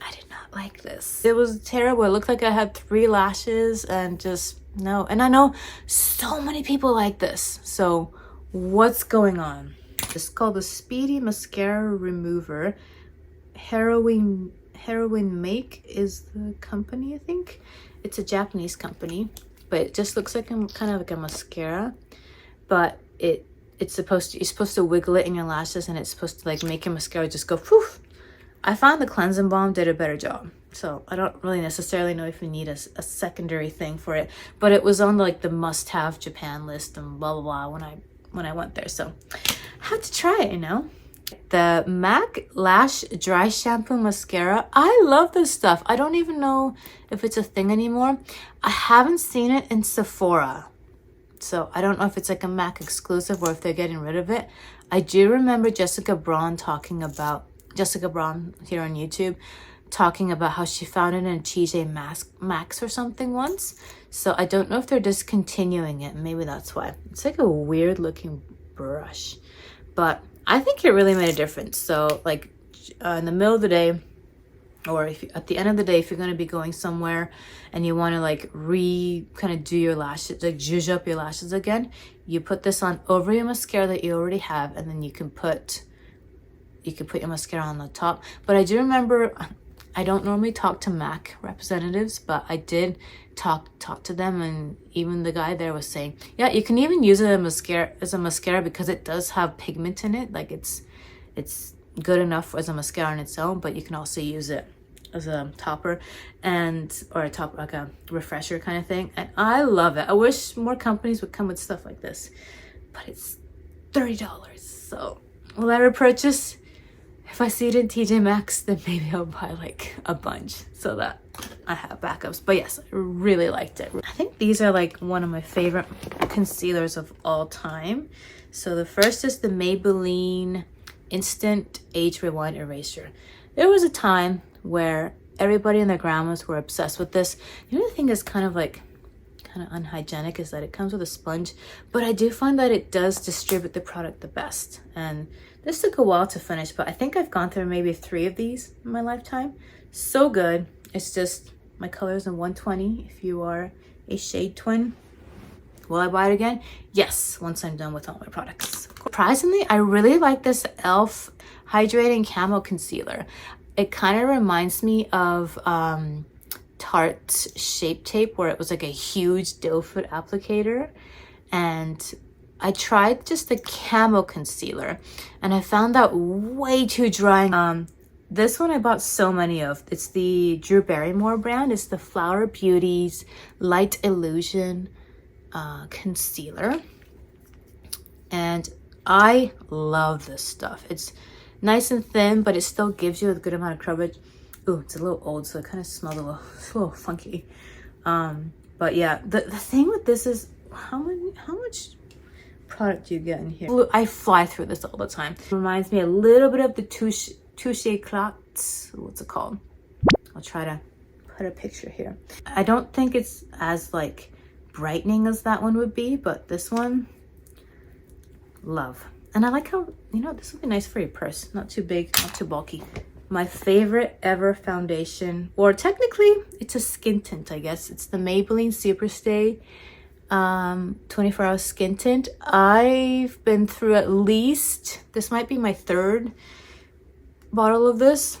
I like this. It was terrible. It looked like I had 3 lashes and just no. And I know so many people like this. So what's going on? It's called the Speedy Mascara Remover. Heroin Make is the company, I think. It's a Japanese company, but it just looks like kind of like a mascara, but it's supposed to, you're supposed to wiggle it in your lashes, and it's supposed to like make your mascara just go poof. I found the cleansing balm did a better job, so I don't really necessarily know if you need a secondary thing for it, but it was on like the must-have Japan list and blah blah blah when I went there, so I had to try it, you know. The MAC Lash Dry Shampoo Mascara. I love this stuff. I don't even know if it's a thing anymore. I haven't seen it in Sephora, so I don't know if it's like a MAC exclusive or if they're getting rid of it. I do remember Jessica Braun here on YouTube talking about how she found it in TJ Maxx or something once. So I don't know if they're discontinuing it. Maybe that's why. It's like a weird looking brush, but I think it really made a difference. So like in the middle of the day, or if at the end of the day, if you're going to be going somewhere and you want to like kind of do your lashes, like zhuzh up your lashes again, you put this on over your mascara that you already have, and then you can put your mascara on the top. But I do remember, I don't normally talk to MAC representatives, but I did talk to them, and even the guy there was saying, yeah, you can even use it as a mascara because it does have pigment in it. Like it's good enough as a mascara on its own, but you can also use it as a topper or a top, like a refresher kind of thing. And I love it. I wish more companies would come with stuff like this, but it's $30. So will I ever purchase? If I see it in TJ Maxx, then maybe I'll buy like a bunch so that I have backups. But yes, I really liked it. I think these are like one of my favorite concealers of all time. So the first is the Maybelline Instant Age Rewind Eraser. There was a time where everybody and their grandmas were obsessed with this. The other thing is kind of unhygienic is that it comes with a sponge, but I do find that it does distribute the product the best. And this took a while to finish, but I think I've gone through maybe 3 of these in my lifetime. So good. It's just my colors in 120 if you are a shade twin. Will I buy it again? Yes, once I'm done with all my products. Surprisingly, I really like this e.l.f. Hydrating Camo Concealer. It kind of reminds me of Tarte's Shape Tape, where it was like a huge doe foot applicator. And I tried just the camo concealer and I found that way too dry. This one I bought so many of. It's the Drew Barrymore brand. It's the Flower Beauty's Light Illusion concealer. And I love this stuff. It's nice and thin, but it still gives you a good amount of coverage. Ooh, it's a little old, so it kind of smells it's a little funky. But yeah, the thing with this is how much product do you get in here? I fly through this all the time. It reminds me a little bit of the Touche Éclat. What's it called? I'll try to put a picture here. I don't think it's as like brightening as that one would be, but this one, love. And I like how, you know, this would be nice for your purse. Not too big, not too bulky. My favorite ever foundation, or technically it's a skin tint, I guess. It's the Maybelline Superstay 24-hour skin tint. I've been through at least, this might be my 3rd bottle of this.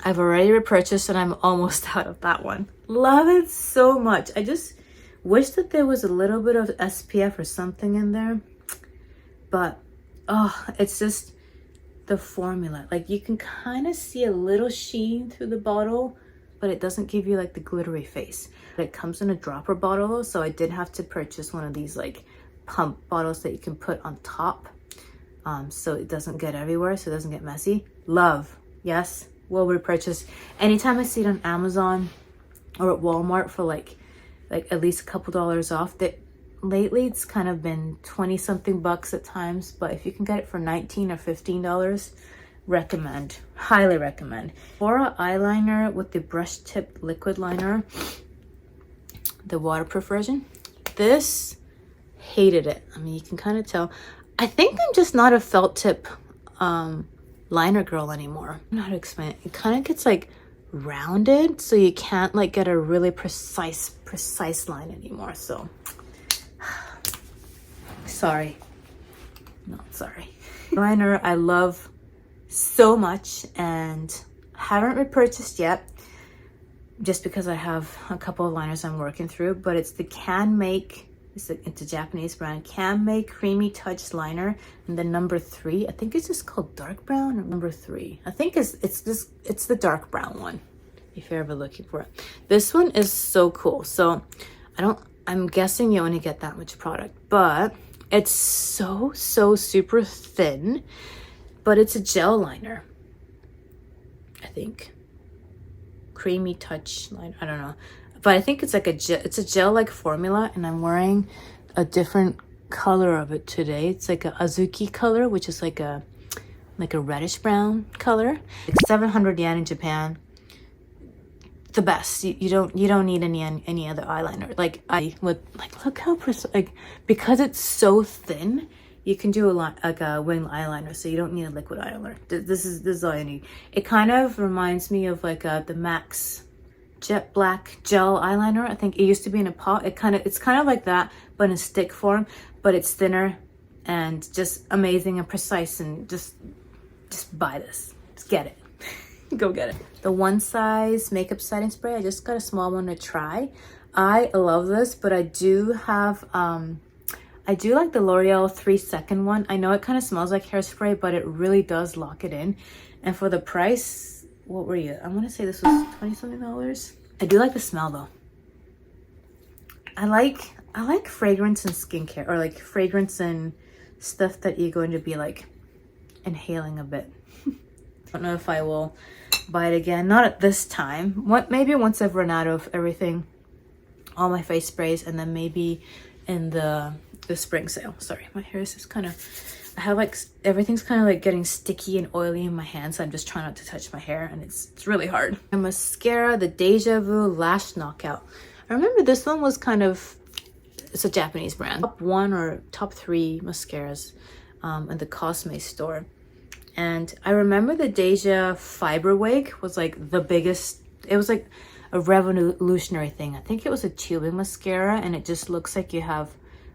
I've already repurchased and I'm almost out of that one. Love it so much. I just wish that there was a little bit of SPF or something in there, but oh, it's just the formula. Like you can kind of see a little sheen through the bottle, but it doesn't give you like the glittery face. It comes in a dropper bottle though, so I did have to purchase one of these like pump bottles that you can put on top, so it doesn't get everywhere, so it doesn't get messy. Love. Yes, will repurchase. Anytime I see it on Amazon or at Walmart for like at least a couple dollars off. That lately it's kind of been 20 something bucks at times, but if you can get it for $19 or $15, recommend, highly recommend. Sephora eyeliner with the brush tip liquid liner, the waterproof version. This, hated it. I mean, you can kind of tell. I think I'm just not a felt tip liner girl anymore. I don't know how to explain it. It kind of gets like rounded, so you can't like get a really precise line anymore. So sorry, not sorry. Liner I love so much and haven't repurchased yet, just because I have a couple of liners I'm working through, but it's the Can Make, it's a Japanese brand, Can Make Creamy Touch Liner, and the number 3, I think it's just called dark brown, or number 3. I think it's the dark brown one, if you're ever looking for it. This one is so cool. So I'm guessing you only get that much product, but it's so super thin, but it's a gel liner, I think. Creamy touch line, I don't know, but I think it's like it's a gel like formula, and I'm wearing a different color of it today. It's like a azuki color, which is like a reddish brown color. Like 700 yen in Japan. The best. You don't need any other eyeliner. Like I would like, look how precise, because it's so thin, you can do a wing eyeliner, so you don't need a liquid eyeliner. This is all you need. It kind of reminds me of like the MAC's Jet Black gel eyeliner. I think it used to be in a pot. It's kind of like that, but in stick form, but it's thinner and just amazing and precise, and just buy this. Just get it. Go get it. The One Size makeup setting spray. I just got a small one to try. I love this, but I do have I do like the L'Oreal 3-second one. I know it kind of smells like hairspray, but it really does lock it in. And for the price, what were you? I want to say this was $20-something. I do like the smell though. I like fragrance and skincare, or like fragrance and stuff that you're going to be like inhaling a bit. I don't know if I will buy it again. Not at this time. Maybe once I've run out of everything, all my face sprays, and then maybe in the spring sale. Sorry, my hair is just kind of, I have like, everything's kind of like getting sticky and oily in my hands, so I'm just trying not to touch my hair, and it's really hard. A mascara, the Deja Vu Lash Knockout. I remember this one was kind of, it's a Japanese brand. Top 1 or top 3 mascaras in the Cosme store. And I remember the Deja Fiber Wig was like the biggest, it was like a revolutionary thing. I think it was a tubing mascara, and it just looks like you have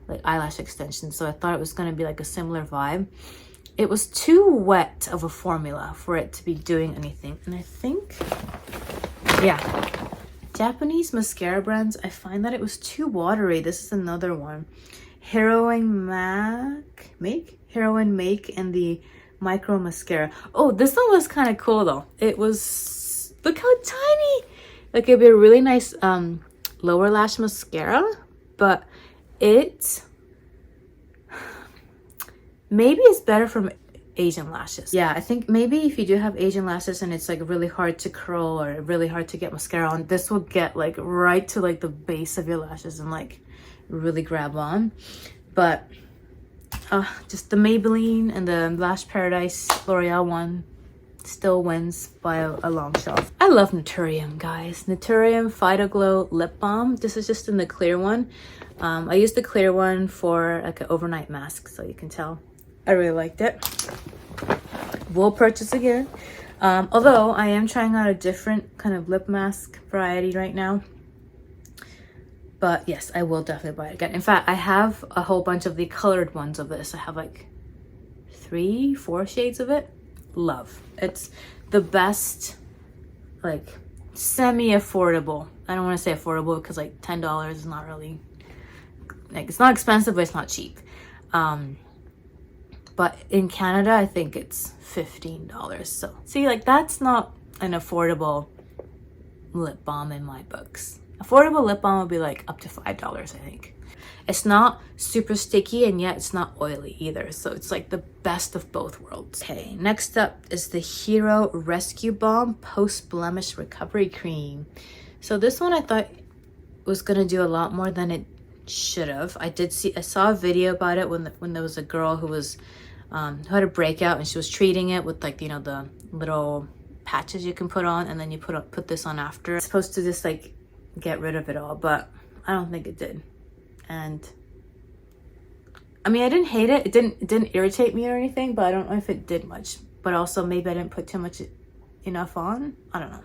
like eyelash extensions, so I thought it was going to be like a similar vibe. It was too wet of a formula for it to be doing anything, and I think, yeah, Japanese mascara brands, I find that it was too watery. This is another one, Heroin Make and the Micro Mascara. Oh, this one was kind of cool though. It was, look how tiny, like it'd be a really nice lower lash mascara, but it maybe it's better from Asian lashes. Yeah, I think maybe if you do have Asian lashes and it's like really hard to curl or really hard to get mascara on, this will get like right to like the base of your lashes and like really grab on. But just the Maybelline and the Lash Paradise L'Oreal one still wins by a long shot. I love Naturium, guys. Naturium Phyto Glow Lip Balm. This is just in the clear one. I used the clear one for like an overnight mask, so you can tell I really liked it. Will purchase again. Although I am trying out a different kind of lip mask variety right now. But yes, I will definitely buy it again. In fact, I have a whole bunch of the colored ones of this. I have like 3-4 shades of it. Love. It's the best, like semi-affordable. I don't want to say affordable because like $10 is not really, like it's not expensive, but it's not cheap. But in Canada, I think it's $15. So see, like that's not an affordable lip balm in my books. Affordable lip balm would be like up to $5, I think. It's not super sticky and yet it's not oily either. So it's like the best of both worlds. Okay, next up is the Hero Rescue Balm Post Blemish Recovery Cream. So this one I thought was gonna do a lot more than it should have. I saw a video about it when there was a girl who was who had a breakout and she was treating it with like, you know, the little patches you can put on, and then you put this on after. It's supposed to just like get rid of it all, but I don't think it did. And I mean, I didn't hate it. It didn't irritate me or anything, but I don't know if it did much. But also maybe I didn't put too much enough on. I don't know.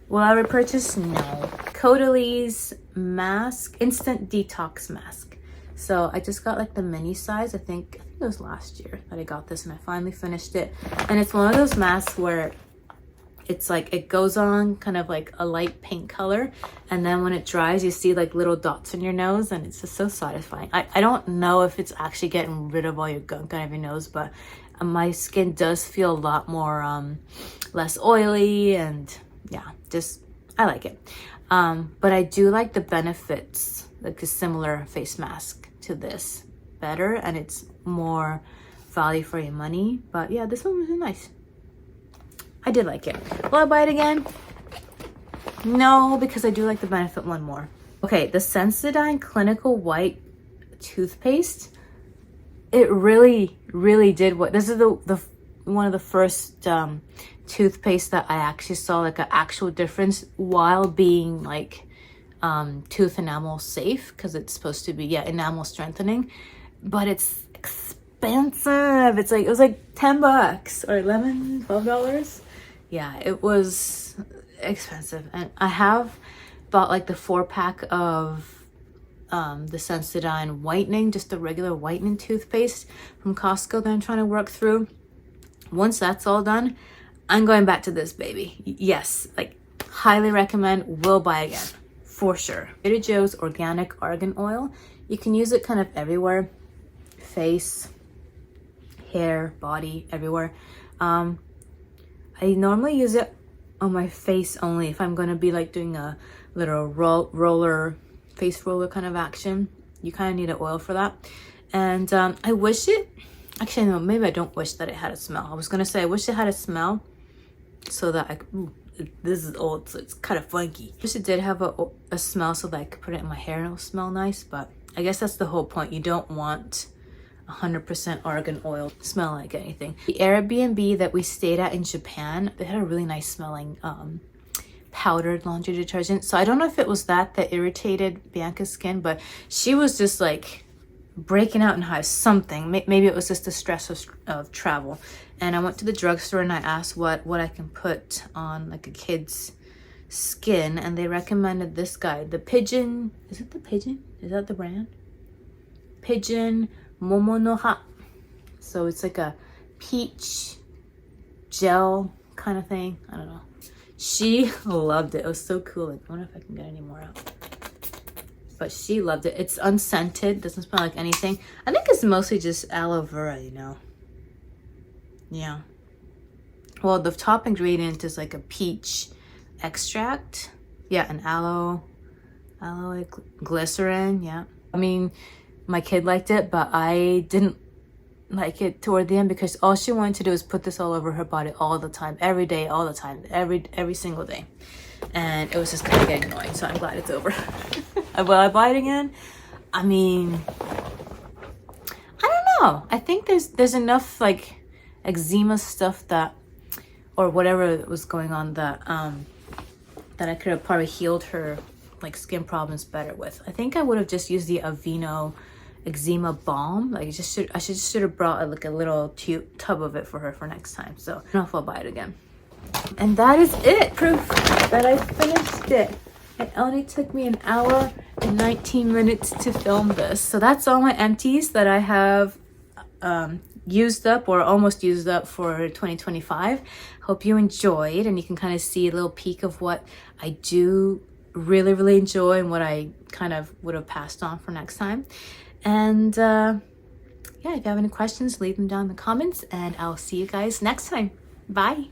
Will I repurchase? No. Colloidal's mask, instant detox mask. So I just got like the mini size. I think it was last year that I got this, and I finally finished it. And it's one of those masks where it's like it goes on kind of like a light pink color, and then when it dries you see like little dots in your nose, and it's just so satisfying. I don't know if it's actually getting rid of all your gunk out of your nose, but my skin does feel a lot more less oily, and yeah, just I like it. But I do like the benefits, like a similar face mask to this better, and it's more value for your money. But yeah, this one was really nice. I did like it. Will I buy it again? No, because I do like the benefit one more. Okay, the Sensodyne Clinical White Toothpaste. It really, really did what. This is the one of the first toothpaste that I actually saw like an actual difference while being like tooth enamel safe, because it's supposed to be, yeah, enamel strengthening, but it's expensive. It's like, it was like $10 or $12. Yeah, it was expensive. And I have bought like the 4-pack of the Sensodyne whitening, just the regular whitening toothpaste from Costco that I'm trying to work through. Once that's all done, I'm going back to this baby. Yes, like highly recommend, will buy again for sure. Trader Joe's organic argan oil. You can use it kind of everywhere, face, hair, body, everywhere. I normally use it on my face only if I'm going to be like doing a little roller, face roller kind of action. You kind of need an oil for that. And I wish it, actually no, maybe I don't wish that it had a smell. I was going to say I wish it had a smell so that I could, this is old, so it's kind of funky. I wish it did have a smell so that I could put it in my hair and it'll smell nice, but I guess that's the whole point. You don't want 100% argan oil smell like anything. The Airbnb that we stayed at in Japan, they had a really nice smelling powdered laundry detergent. So I don't know if it was that irritated Bianca's skin, but she was just like breaking out in hives, something. Maybe it was just the stress of travel. And I went to the drugstore and I asked what I can put on like a kid's skin, and they recommended this guy, the Pigeon. Is it the Pigeon? Is that the brand? Pigeon Momonoha. So it's like a peach gel kind of thing. I don't know. She loved it. It was so cool. Like, I wonder if I can get any more out. But she loved it. It's unscented. Doesn't smell like anything. I think it's mostly just aloe vera, you know. Yeah. Well, the top ingredient is like a peach extract. Yeah, an aloe glycerin. Yeah. I mean, my kid liked it, but I didn't like it toward the end because all she wanted to do is put this all over her body all the time, every day, all the time, every single day. And it was just kind of getting annoying, so I'm glad it's over. Will I buy it again? I mean, I don't know. I think there's enough like eczema stuff that, or whatever was going on, that that I could have probably healed her like skin problems better with. I think I would have just used the Aveeno eczema balm. Like, I should have brought like a little tub of it for her for next time. So I don't know if I'll buy it again. And that is it. Proof that I finished it. It only took me an hour and 19 minutes to film this. So that's all my empties that I have used up or almost used up for 2025. Hope you enjoyed, and you can kind of see a little peek of what I do really enjoy and what I kind of would have passed on for next time. And yeah, if you have any questions, leave them down in the comments, and I'll see you guys next time. Bye.